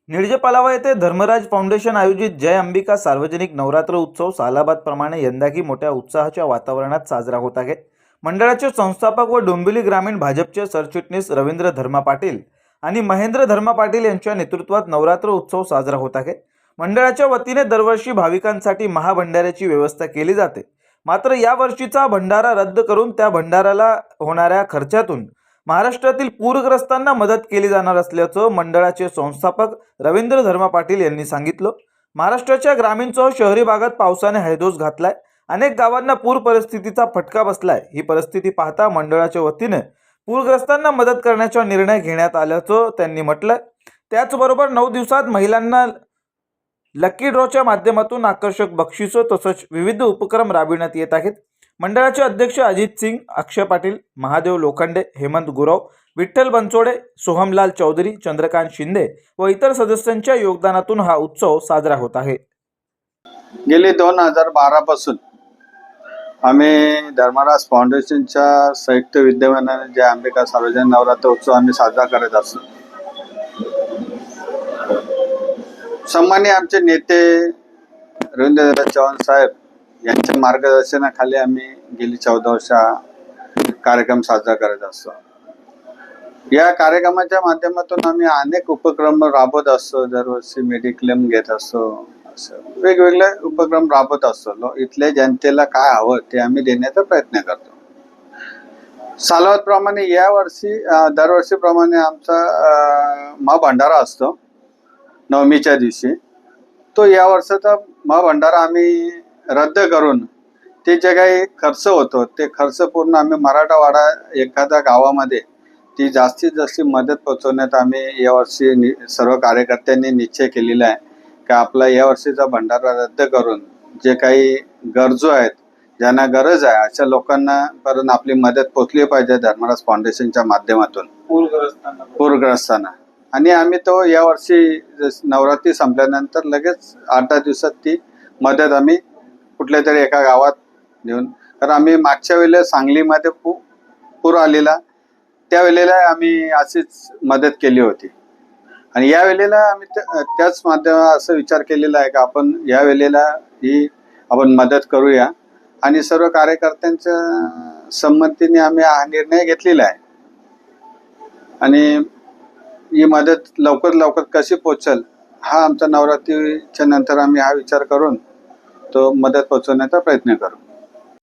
निळजे पालावा येथे धर्मराज फाउंडेशन आयोजित जय अंबिका सार्वजनिक नवरात्र उत्सव सालाबादप्रमाणे यंदाही मोठ्या उत्साहाच्या वातावरणात साजरा होत आहे। मंडळाचे संस्थापक व डोंबिवली ग्रामीण भाजपचे सरचिटणीस रवींद्र धर्मा पाटील आणि महेंद्र धर्मा पाटील यांच्या नेतृत्वात नवरात्र उत्सव साजरा होत आहे। मंडळाच्या वतीने दरवर्षी भाविकांसाठी महाभंडाऱ्याची व्यवस्था केली जाते। मात्र या वर्षीचा भंडारा रद्द करून त्या भंडाराला होणाऱ्या खर्चातून महाराष्ट्रातील पूरग्रस्तांना मदत केली जाणार असल्याचं मंडळाचे संस्थापक रवींद्र धर्मा पाटील यांनी सांगितलं। महाराष्ट्राच्या ग्रामीणसह शहरी भागात पावसाने हैदोस घातलाय। अनेक गावांना पूर परिस्थितीचा फटका बसलाय। ही परिस्थिती पाहता मंडळाच्या वतीने पूरग्रस्तांना मदत करण्याचा निर्णय घेण्यात आल्याचं त्यांनी म्हटलं। त्याचबरोबर 9 दिवसात महिलांना लकी ड्रॉच्या माध्यमातून आकर्षक बक्षिसं तसंच विविध उपक्रम राबविण्यात येत आहेत। मंडळाचे अध्यक्ष अजित सिंग, अक्षय पाटील, महादेव लोखंडे, हेमंत गुरव, विठ्ठल बनसोडे, सोहमलाल चौधरी, चंद्रकांत शिंदे व इतर सदस्यांच्या योगदानातून हा उत्सव साजरा होत आहे। गेली 2012 पासून आम्ही धर्मराज फाउंडेशनच्या संयुक्त विद्यमानाने जय अंबिका सार्वजनिक नवरात्र उत्सव आम्ही साजरा करत असतो। सन्माननीय आमचे नेते रवींद्र चव्हाण साहेब यांच्या मार्गदर्शनाखाली आम्ही गेली 14 वर्ष कार्यक्रम साजरा करत असतो। या कार्यक्रमाच्या माध्यमातून आम्ही अनेक उपक्रम राबवत असतो। दरवर्षी मेडिक्लेम घेत असतो, वेगवेगळे उपक्रम राबवत असतो। इथल्या जनतेला काय हवं ते आम्ही देण्याचा प्रयत्न करतो। सालाबादप्रमाणे यावर्षी दरवर्षीप्रमाणे आमचा महाभंडारा असतो नवमीच्या दिवशी। तो या वर्षाचा महाभंडारा आम्ही रद्द करून ते जे काही खर्च होतो ते खर्च पूर्ण आम्ही मराठवाडा एखाद्या गावामध्ये ती जास्तीत जास्त मदत पोहोचवण्यात आम्ही यावर्षी सर्व कार्यकर्त्यांनी निश्चय केलेला आहे की आपला यावर्षीचा भंडारा रद्द करून जे काही गरजू आहेत, ज्यांना गरज आहे अशा लोकांना पर्यंत आपली मदत पोहोचली पाहिजे धर्मराज फाउंडेशनच्या माध्यमातून पूरग्रस्तांना। आणि आम्ही तो यावर्षी नवरात्री संपल्यानंतर लगेच 8-10 दिवसात ती मदत आम्ही कुठल्या तरी एका गावात नेऊन, तर आम्ही मागच्या वेळेला सांगलीमध्ये पूर आलेला त्यावेळेला आम्ही अशीच मदत केली होती। आणि या वेळेला आम्ही त्याच माध्यमात असं विचार केलेला आहे की आपण या वेळेला ही आपण मदत करूया आणि सर्व कार्यकर्त्यांच्या संमतीने आम्ही हा निर्णय घेतलेला आहे। आणि ही मदत लवकर कशी पोहोचेल हा आमचा नवरात्रीच्या नंतर आम्ही हा विचार करून तो मदत पोहोचवण्याचा प्रयत्न करू।